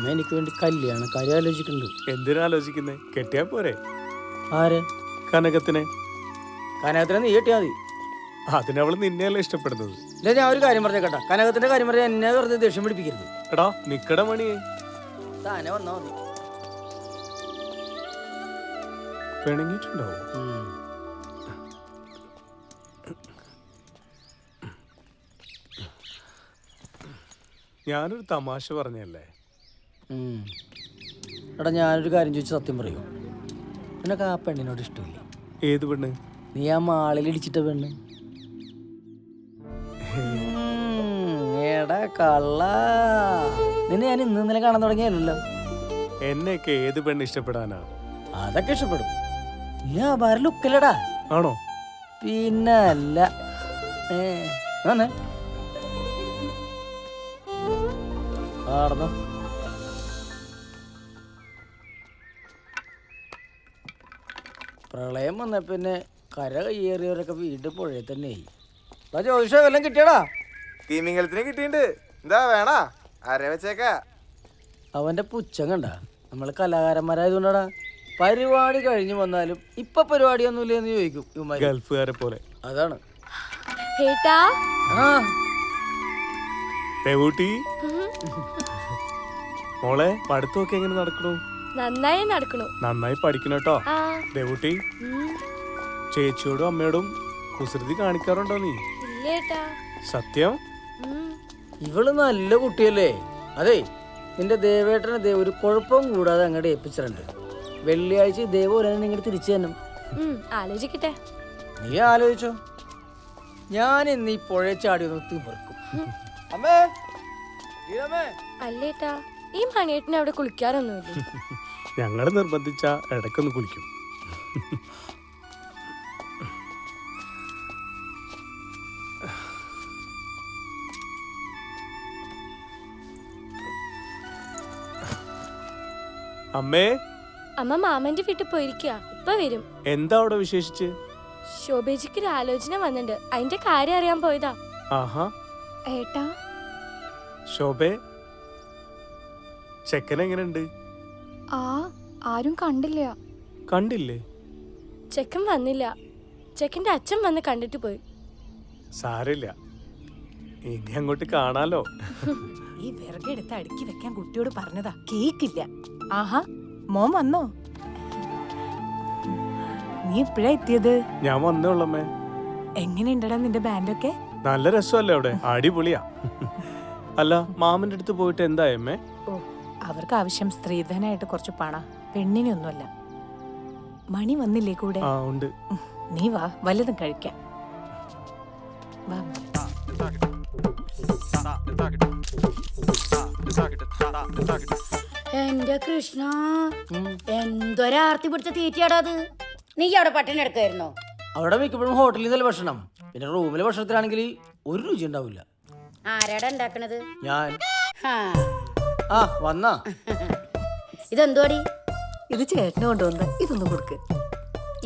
അമ്മ എനിക്ക് വേണ്ടി കല്യാണം കാര്യം ആലോചിക്കുന്നുണ്ട്. എന്തിനാലോചിക്കുന്നേ? കെട്ടിയാ പോരെ? ആരെ? കനകത്തിനെ. കനകത്തിനെ നീ കെട്ടിയാ മതി. അതിനവള് നിന്നെയല്ല ഇഷ്ടപ്പെടുന്നത്. ഇല്ല, ഞാൻ ഒരു കാര്യം പറഞ്ഞേക്കട്ടാ, കനകത്തിന്റെ കാര്യം പറഞ്ഞാൽ എന്നെ വെറുതെ ദേഷ്യം പിടിപ്പിക്കരുത്. എടാ നിക്കട മണിയെ, താനെ വന്നാ മതി. പിണങ്ങിട്ടുണ്ടാവും. ഞാനൊരു തമാശ പറഞ്ഞല്ലേ. എടാ ഞാനൊരു കാര്യം ചോദിച്ചു സത്യം പറയൂ, നിനക്ക് ആ പെണ്ണിനോട് ഇഷ്ടമില്ല? ഏത് പെണ്ണ്? നീ ആ മാളിൽ ഇടിച്ചിട്ട പെണ്ണ്. എടാ കള്ള, നിന്നെ ഞാൻ ഇന്നലെ കാണാൻ തുടങ്ങിയല്ലോ. എന്നെയൊക്കെ ഏത് പെണ്ണ് ഇഷ്ടപ്പെടാനാ? അതൊക്കെ ഇഷ്ടപ്പെടും. നീ അപാര ലുക്കല്ലടാ. ആണോ? പിന്നെ അല്ല. ആടന്നോ. പ്രളയം വന്ന പിന്നെ കര കയ്യേറിയവരൊക്കെ വീണ്ടും പുഴയിൽ തന്നെ ആയി. ജ്യോതിഷ വല്ലതും കിട്ടിയടാ? തീമിംഗലത്തിന് കിട്ടിയിട്ടുണ്ട്. എന്താ വേണാ? ആരെ വെച്ചേക്കാ? അവന്റെ പുച്ഛം കണ്ട. നമ്മള് കലാകാരന്മാരായതുകൊണ്ടാടാ. പരിപാടി കഴിഞ്ഞു വന്നാലും ഇപ്പൊ പരിപാടിയൊന്നുമില്ലെന്ന് ചോദിക്കും. ഗൾഫുകാരെ പോലെ. അതാണ്. മോളെ പഠിത്തമൊക്കെ എങ്ങനെ നടക്കണു? നന്നായി നടക്കണു. നന്നായി പഠിക്കണം കേട്ടോ. ദേവൂട്ടി, ചേച്ചിയോടും അമ്മയോടും കുസൃതി കാണിക്കാറുണ്ടോ നീ? സത്യം? ഇവള് നല്ല കുട്ടിയല്ലേ. അതെ, നിന്റെ ദേവേട്ടനെ ഒരു കുഴപ്പവും കൂടാതെ അങ്ങോട്ട് ഏൽപ്പിച്ചിട്ടുണ്ട്. വെള്ളിയാഴ്ച ദേവോനെ ഇങ്ങോട്ട് തിരിച്ചു തന്നെ. ആലോചിക്കട്ടെ. നീ ആലോചിച്ചോ. ഞാൻ ഇന്ന് ഈ പുഴ ചാടി നിർത്തി മറക്കും. അമ്മേ, അല്ലേട്ടാ, ഈ മണിയേട്ടന് അവിടെ കുളിക്കാറൊന്നുമില്ല. ഞങ്ങള് നിർബന്ധിച്ച ഇടക്കൊന്ന് കുളിക്കും. അമ്മേ. അമ്മ മാമന്റെ വീട്ടിൽ പോയിരിക്കുക, ഇപ്പൊ വരും. എന്താ അവിടെ വിശേഷിച്ച്? ശോഭേജിക്ക് ഒരു ആലോചന വന്നിട്ടുണ്ട്, അതിന്റെ കാര്യം അറിയാൻ പോയതാ. ആഹാ. ഏട്ടാ. ശോഭേ, ചെക്കൻ എങ്ങനെയുണ്ട്? ആരും കണ്ടില്ല. കണ്ടില്ലേ? ചെക്കൻ വന്നില്ല. ചെക്കന്റെ അച്ഛൻ വന്ന് കണ്ടിട്ട് പോയി. സാരില്ല, ഇനി അങ്ങോട്ട് കാണാലോ. ഈ വിറകെടുത്ത് അടുക്കി വെക്കാൻ കുട്ടിയോട് പറഞ്ഞതാ, കേക്കില്ല. ആഹാ, മോൻ വന്നോ? നീ എപ്പോഴാ എത്തിയത്? ഞാൻ വന്നേ ഉള്ളമ്മേ. എങ്ങനെയുണ്ടടാ നിന്റെ ബാൻഡൊക്കെ? നല്ല രസമല്ലേ അവിടെ? അടിപൊളിയാ. അല്ല, മാമന്റെ അടുത്ത് പോയിട്ട് എന്തായമ്മേ? ഓ, അവർക്ക് ആവശ്യം സ്ത്രീധനായിട്ട് കുറച്ച് പണ, പെണ്ണിനൊന്നുമല്ല. മണി വന്നില്ലേ കൂടെ? ആ ഉണ്ട്. നീ വാ, വല്ലതും കഴിക്കാം. വാ. എന്റെ കൃഷ്ണ, എന്തൊരാർത്തി പിടിച്ച തീറ്റയാടാ അത്. നീ അവിടെ പട്ടിണി എടുക്കായിരുന്നോ? അവിടെ മിക്കപ്പോഴും ഹോട്ടലിൽ നിന്നല്ല ഭക്ഷണം. പിന്നെ റൂമിലെ ഭക്ഷണത്തിലാണെങ്കിൽ ഒരു രുചി ഉണ്ടാവില്ല. ആരാടാ ഉണ്ടാക്കണത്? ഞാൻ. വന്നാ. ഇതെന്തോടി? ഇത് ചേട്ടന് കൊണ്ടുവന്ന. ഇതൊന്നും കൊടുക്ക്.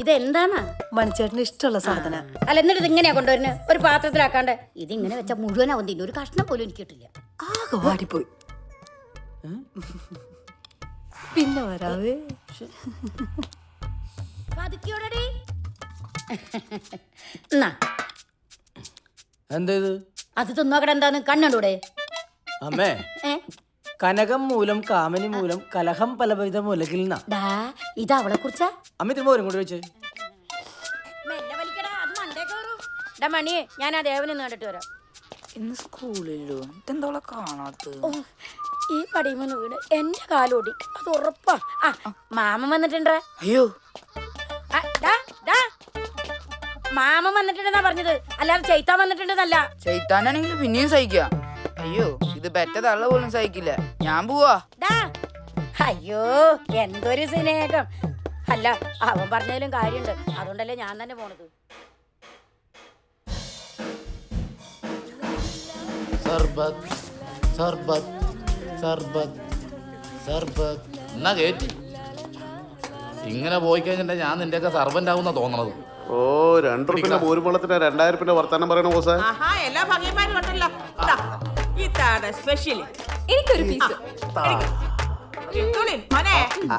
ഇതെന്താന്നാ? മണിച്ചേട്ടന് ഇഷ്ടമുള്ള സാധന. അല്ല, എന്നിട്ട് ഇത് ഇങ്ങനെയാ കൊണ്ടുവരുന്നത്? ഒരു പാത്രത്തിലാക്കാണ്ട് ഇതിങ്ങനെ വെച്ചാൽ മുഴുവനാവും തിന്നു. ഒരു കഷ്ണം പോലും എനിക്ക് കിട്ടില്ല. ആകെ വാടിപ്പോയി. പിന്നെ വരാവേ. എന്താ ഇത്? അത് തിന്നോക്കട. എന്താന്ന് കണ്ണൂടെ? അമ്മേ, കനകം മൂലം കാമനി മൂലം കലഹം പലവിധ മൂലകിൽ നിന്നാ. ഇത് അവളെ കുറിച്ചാ? അമ്മ തിരുമ്പോരും കൂടി വെച്ച് മണിയെ, ഞാൻ ആ ദേവനെ കണ്ടിട്ട് വരാം. ഇന്ന് സ്കൂളിലോ? ഇതെന്തോളെ കാണാത്ത? ഈ പടിമന്ന് വീട് എന്റെ കാലോടി, അത് ഉറപ്പാ. മാമൻ വന്നിട്ടുണ്ടേ. അയ്യോ, മാമൻ വന്നിട്ടുണ്ടെന്നാ പറഞ്ഞത്, അല്ലാതെ ചെയ്ത്താൻ വന്നിട്ടുണ്ടെന്നല്ല. ചെയ്ത്താനാണെങ്കിൽ പിന്നെയും സഹിക്കാം. അയ്യോ, ഇത് പെറ്റ തള്ള പോലും സഹിക്കില്ല. ഞാൻ പോവാ. അയ്യോ, എന്തൊരു സ്നേഹം. അല്ല, അവൻ പറഞ്ഞതിലും കാര്യമുണ്ട്, അതുകൊണ്ടല്ലേ ഞാൻ തന്നെ പോണത്. സർബത്ത് സർബത്ത് സർബത്ത് സർബത്ത് എന്നാ കേറ്റി. ഇങ്ങനെ പോയി കഴിഞ്ഞിട്ട് ഞാൻ നിന്റെയൊക്കെ സർവന്റ് ആവുന്ന തോന്നണത്. ഓ, 2 റുപ്യ പോരുമ്പളത്തിന് 2000 വർത്താനം പറയണ ബോസേ. എല്ലാ ഭംഗിമാരും ഉണ്ടല്ലോ. ഇതാണ് സ്പെഷ്യൽ. എനിക്കൊരു പീസ്.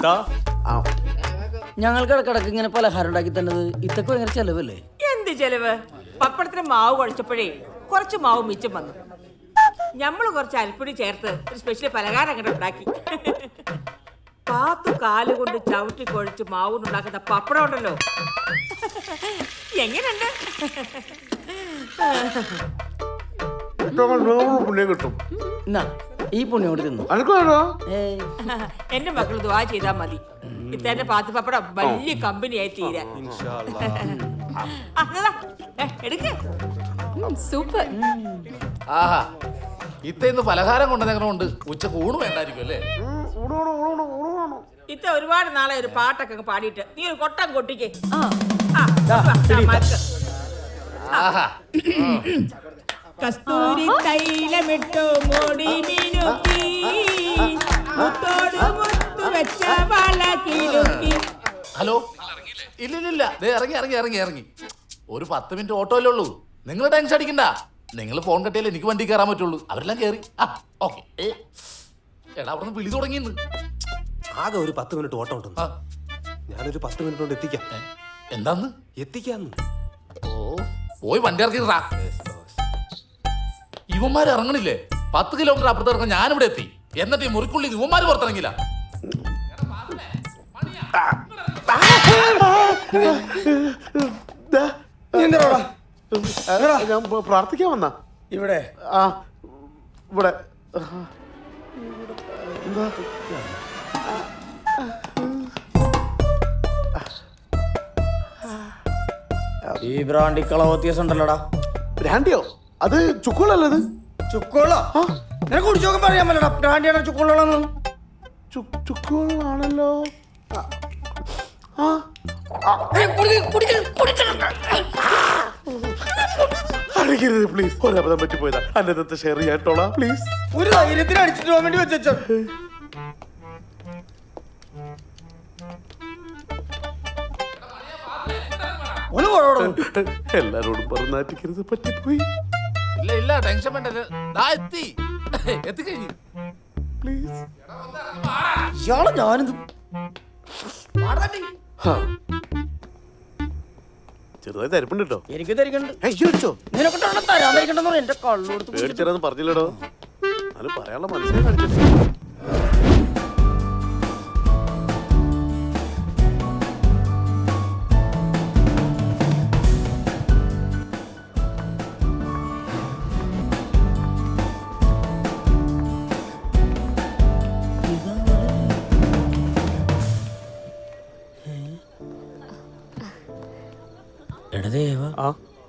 ദാ, ഞങ്ങൾക്ക് ഇടക്കിടക്ക് ഇങ്ങനെ പലഹാരം ഉണ്ടാക്കി തന്നത് ഇതൊക്കെ ഭയങ്കര ചെലവല്ലേ? എന്ത് ചെലവ്? പപ്പടത്തിന് മാവ് കുഴച്ചപ്പോഴേ കുറച്ച് മാവ് മിച്ചം വന്നു. ഞമ്മള് കുറച്ച് അരിപ്പൊടി ചേർത്ത് ഒരു സ്പെഷ്യൽ പലഹാരം അങ്ങോട്ട് ഉണ്ടാക്കി. പാത്തു കാലുകൊണ്ട് ചവിട്ടി കുഴച്ച് മാവുണ്ടാക്കുന്ന പപ്പടം ഉണ്ടല്ലോ, എങ്ങനെയുണ്ട്? പുണ്യം കിട്ടും. എന്നാ ഈ പുണ്യം കൊണ്ട് തിന്നു. അനക്ക് വേണോ? ഏയ് എന്റെ മക്കൾ ദുആ ചെയ്താൽ മതി. ഇത്തന്നെ പാത്തു പപ്പടം വലിയ കമ്പനിയായി തീരാൻ. ഇൻഷാ അല്ലാ. എടുക്ക്. സൂപ്പർ. ആഹാ ഇത്തേന്ന് പലഹാരം കൊണ്ടുവന്നെങ്ങനെയുണ്ട്? ഉച്ചക്ക് ഊണ് വേണ്ടായിരിക്കും അല്ലേ? ഇത്ത ഒരുപാട് നാളെ ഒരു പാട്ടൊക്കെ അങ്ങ് പാടിയിട്ട് നീ ഒരു കൊട്ടം കൊട്ടിക്കേ. ആഹാ കസ്തൂരി തൈലമിട്ടു മുടി മിനുക്കി മുത്തോട് മുത്തു വെച്ച വള കിലുക്കി. ഹലോ ഇല്ലില്ല ദേ ഇറങ്ങി ഇറങ്ങി ഇറങ്ങി ഇറങ്ങി ഒരു 10 മിനിറ്റ് ഓട്ടോയിലേ ഉള്ളൂ. നിങ്ങൾ ടെൻഷൻ അടിക്കണ്ട. നിങ്ങൾ ഫോൺ കട്ടിയാലേ എനിക്ക് വണ്ടി കയറാൻ പറ്റുള്ളൂ. അവരെല്ലാം കയറി. ആ ഓക്കെ. എടാ അവിടെ നിന്ന് വിളി തുടങ്ങിയെന്ന്. ആകെ ഒരു 10 മിനിറ്റ് ഓട്ടം ഉണ്ട്. ആ ഞാനൊരു 10 മിനിറ്റ് കൊണ്ട് എത്തിക്കാം. എന്താന്ന് എത്തിക്കാന്ന്? ഓ പോയി വണ്ടി ഇറക്കിട്ടാ. ഇവന്മാർ ഇറങ്ങണില്ലേ? 10 കിലോമീറ്റർ അപ്പുറത്ത് ഇറങ്ങാൻ ഞാനിവിടെ എത്തി. എന്നിട്ട് ഈ മുറിക്കുള്ളിൽ ഇവന്മാർ പുറത്തിറങ്ങില്ല. ഞാൻ പ്രാർത്ഥിക്കാൻ വന്ന ഇവിടെ ആ ഇവിടെ ഈ ബ്രാൻഡി കളവ് വ്യത്യാസം ഉണ്ടല്ലോടാ. ബ്രാൻഡിയോ? അത് ചുക്കുകളല്ലത്. ചുക്കോളോ? നിനക്ക് കുടിച്ചു നോക്കാൻ പറയാൻ പറ്റടാ. ബ്രാൻഡിയാണോ ചുക്കോളാണെന്ന്? ചുക്കുകളാണല്ലോ. അടിക്കരുത് പ്ലീസ്. ഒരബദ്ധം പറ്റിപ്പോയതാ. അന്നത്തെ ഷെയർ ചെയ്യാട്ടോളാം പ്ലീസ്. ഒരു ധൈര്യത്തിന് അടിച്ചിട്ട് പോകാൻ വേണ്ടി വെച്ചോ. എല്ലാരോടും പറഞ്ഞാറ്റിക്കരുത്. പറ്റിപ്പോയി. ഇല്ല ഇല്ല ടെൻഷൻ വേണ്ട. എത്തി എത്തിക്കഴിഞ്ഞു. പ്ലീസ്. ഇയാളെ ഞാനിത് ചെറുതായി തരിപ്പുണ്ട് കേട്ടോ. എനിക്ക് തരികണ്ട്. അയ്യോ നിനക്ക് തരാൻ തരികണ്ടെന്ന് എന്റെ കള്ളോടുത്ത് പേടിച്ചേരാന്ന് പറഞ്ഞില്ലടോ. അത് പറയാനുള്ള മനസ്സിലായി കാണിച്ചു. എടാ ദേവ,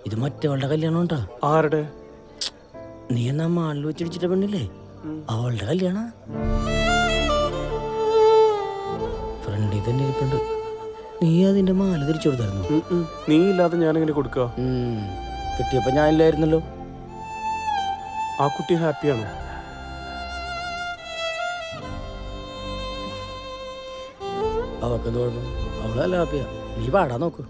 ഇത് മറ്റവളുടെ കല്യാണം ഉണ്ടാ. ആരുടെ? നീ എന്നാ മാളിൽ വെച്ചിടിച്ചിട്ട പെണ്ണില്ലേ, അവളുടെ കല്യാണ. ഫ്രണ്ടിൽ തന്നെ ഇരിപ്പുണ്ട്. നീ അതിന്റെ മാല തിരിച്ചു കൊടുത്തായിരുന്നു. നീ ഇല്ലാതെ ഞാൻ എങ്ങനെ കൊടുക്കുക? കിട്ടിയപ്പോ ഞാൻ ഇല്ലായിരുന്നല്ലോ. ആ കുട്ടി ഹാപ്പിയാണോ? അവക്കെന്ത് കുഴപ്പം? അവളല്ല ഹാപ്പിയാ. നീ പാടാൻ നോക്ക്.